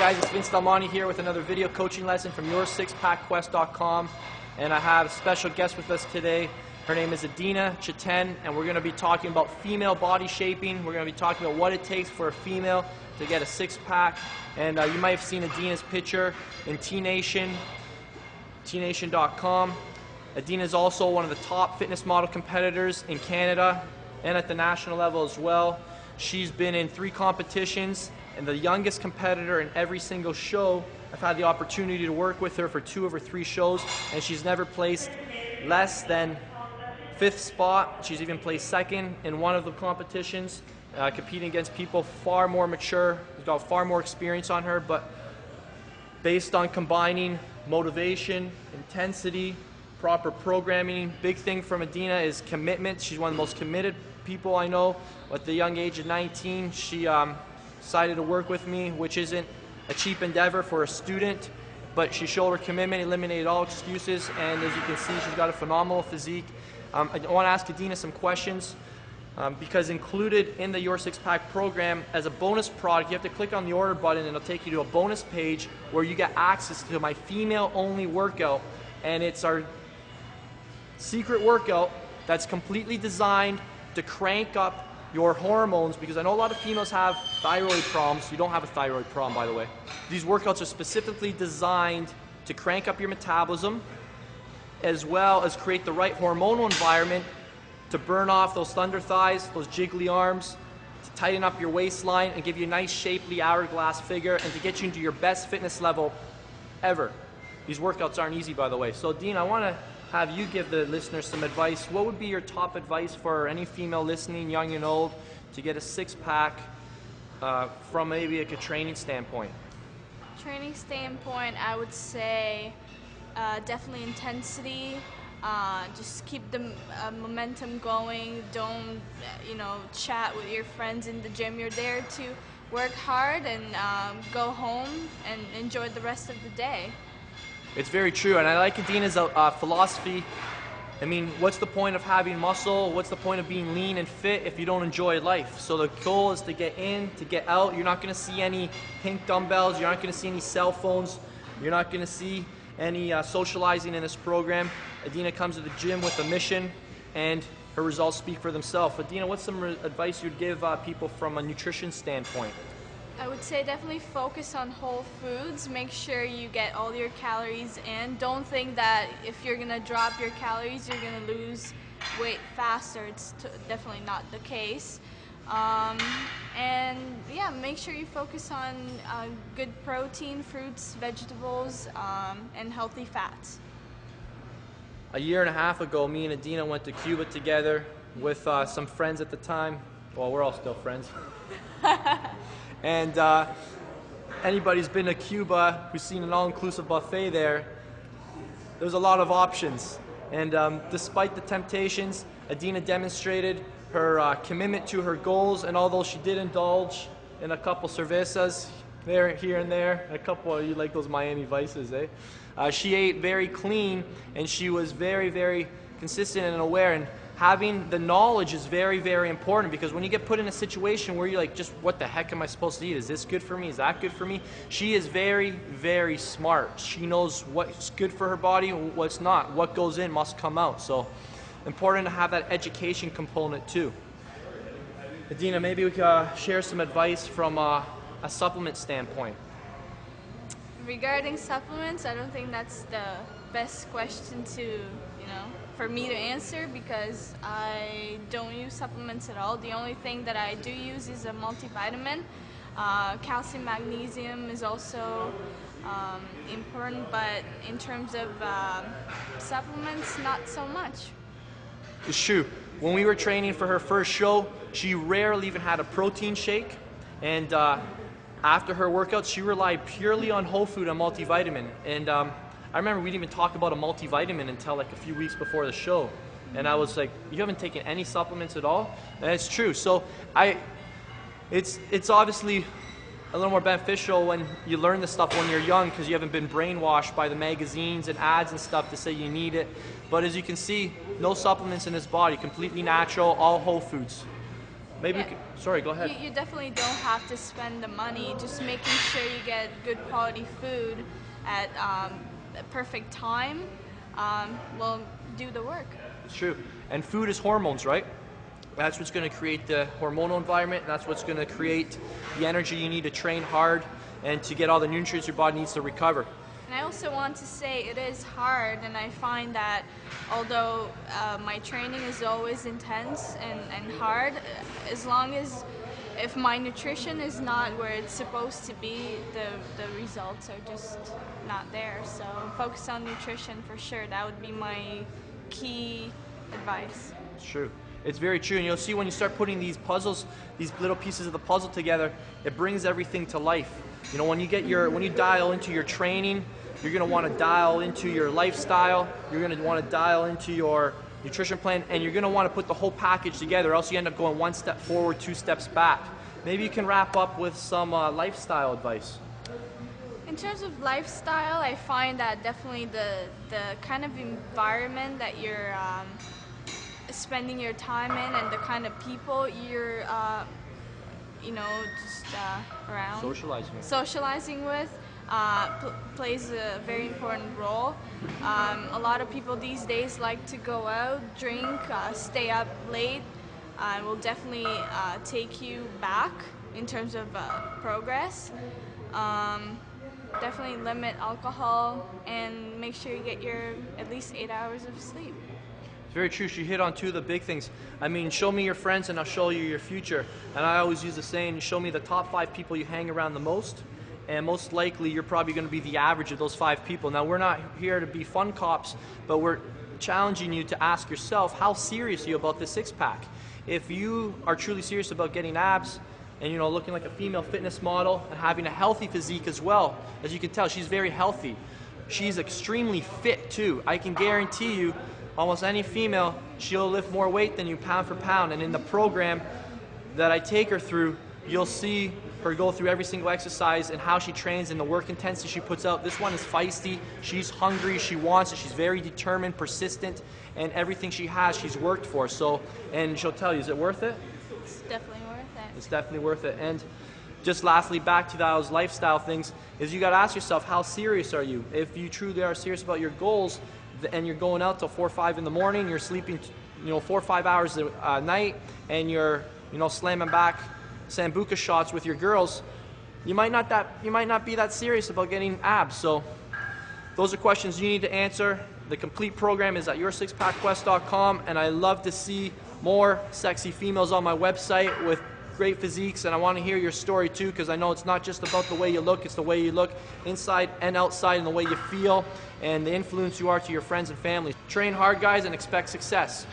guys, it's Vince Delmonte here with another video coaching lesson from YourSixPackQuest.com, and I have a special guest with us today. Her name is Adina Chetan, and we're going to be talking about female body shaping. We're going to be talking about what it takes for a female to get a six-pack, and you might have seen Adina's picture in T-Nation, tnation.com. Adina is also one of the top fitness model competitors in Canada and at the national level as well. She's been in 3 competitions and the youngest competitor in every single show. I've had the opportunity to work with her for 2 of her 3 shows, and she's never placed less than 5th spot. She's even placed 2nd in one of the competitions, competing against people far more mature, who've got far more experience on her, but based on combining motivation, intensity, proper programming. Big thing from Adina is commitment. She's one of the most committed people I know. At the young age of 19, she decided to work with me, which isn't a cheap endeavor for a student, but she showed her commitment, eliminated all excuses, and as you can see, she's got a phenomenal physique. I want to ask Adina some questions because included in the Your Six Pack program as a bonus product, you have to click on the order button and it'll take you to a bonus page where you get access to my female-only workout, and it's our secret workout that's completely designed to crank up your hormones, because I know a lot of females have thyroid problems. You don't have a thyroid problem, by the way. These workouts are specifically designed to crank up your metabolism as well as create the right hormonal environment to burn off those thunder thighs, those jiggly arms, to tighten up your waistline and give you a nice shapely hourglass figure, and to get you into your best fitness level ever. These workouts aren't easy, by the way. So Dean, I want to have you give the listeners some advice. What would be your top advice for any female listening, young and old, to get a six-pack from maybe like a training standpoint? Training standpoint, I would say definitely intensity. Just keep the momentum going. Don't, chat with your friends in the gym. You're there to work hard and go home and enjoy the rest of the day. It's very true, and I like Adina's philosophy. I mean, what's the point of having muscle? What's the point of being lean and fit if you don't enjoy life? So the goal is to get in, to get out. You're not going to see any pink dumbbells. You're not going to see any cell phones. You're not going to see any socializing in this program. Adina comes to the gym with a mission, and her results speak for themselves. Adina, what's some advice you'd give people from a nutrition standpoint? I would say definitely focus on whole foods. Make sure you get all your calories in. Don't think that if you're going to drop your calories, you're going to lose weight faster. It's definitely not the case. And yeah, make sure you focus on good protein, fruits, vegetables, and healthy fats. A year and a half ago, me and Adina went to Cuba together with some friends at the time. Well, we're all still friends. And anybody who's been to Cuba, who's seen an all-inclusive buffet there's a lot of options. And despite the temptations, Adina demonstrated her commitment to her goals, and although she did indulge in a couple cervezas there, here and there, a couple, you like those Miami Vices, eh? She ate very clean, and she was very, very consistent and aware. And having the knowledge is very, very important, because when you get put in a situation where you're like, just what the heck am I supposed to eat? Is this good for me? Is that good for me? She is very, very smart. She knows what's good for her body and what's not. What goes in must come out. So important to have that education component too. Adina, maybe we could share some advice from a supplement standpoint. Regarding supplements, I don't think that's the best question to, for me to answer, because I don't use supplements at all. The only thing that I do use is a multivitamin. Calcium, magnesium is also important, but in terms of supplements, not so much. It's true. When we were training for her first show, she rarely even had a protein shake, and after her workout, she relied purely on whole food and multivitamin. And I remember we didn't even talk about a multivitamin until like a few weeks before the show. And I was like, you haven't taken any supplements at all? And it's true. So it's obviously a little more beneficial when you learn this stuff when you're young, because you haven't been brainwashed by the magazines and ads and stuff to say you need it. But as you can see, no supplements in this body, completely natural, all whole foods. Maybe, Yeah. sorry, go ahead. You definitely don't have to spend the money. Just making sure you get good quality food at a perfect time will do the work. It's true. And food is hormones, right? That's what's going to create the hormonal environment, and that's what's going to create the energy you need to train hard and to get all the nutrients your body needs to recover. And I also want to say it is hard, and I find that although my training is always intense and hard, as long as if my nutrition is not where it's supposed to be, the results are just not there. So focus on nutrition for sure. That would be my key advice. It's true. It's very true, and you'll see when you start putting these puzzles, these little pieces of the puzzle together, it brings everything to life. You know, when you dial into your training, you're going to want to dial into your lifestyle, you're going to want to dial into your nutrition plan, and you're going to want to put the whole package together, or else you end up going one step forward, 2 steps back. Maybe you can wrap up with some lifestyle advice. In terms of lifestyle, I find that definitely the kind of environment that you're spending your time in and the kind of people you're just around socializing with plays a very important role. A lot of people these days like to go out, drink, stay up late. Will definitely take you back in terms of progress. Definitely limit alcohol and make sure you get your at least 8 hours of sleep. It's very true. She hit on 2 of the big things. I mean, show me your friends and I'll show you your future. And I always use the saying, show me the top 5 people you hang around the most, and most likely you're probably going to be the average of those 5 people. Now, we're not here to be fun cops, but we're challenging you to ask yourself, how serious are you about this 6-pack? If you are truly serious about getting abs, and looking like a female fitness model and having a healthy physique as well, as you can tell, she's very healthy. She's extremely fit too. I can guarantee you, almost any female, she'll lift more weight than you pound for pound. And in the program that I take her through, you'll see her go through every single exercise and how she trains and the work intensity she puts out. This one is feisty. She's hungry. She wants it. She's very determined, persistent, and everything she has, she's worked for. So, and she'll tell you, is it worth it? It's definitely worth it. It's definitely worth it. And just lastly, back to those lifestyle things, is you got to ask yourself, how serious are you? If you truly are serious about your goals, and you're going out till 4 or 5 in the morning, you're sleeping 4 or 5 hours a night, and you're slamming back Sambuca shots with your girls, you might not be that serious about getting abs. So those are questions you need to answer. The complete program is at your6packquest.com, and I love to see more sexy females on my website with great physiques, and I want to hear your story too, because I know it's not just about the way you look, it's the way you look inside and outside, and the way you feel and the influence you are to your friends and family. Train hard, guys, and expect success.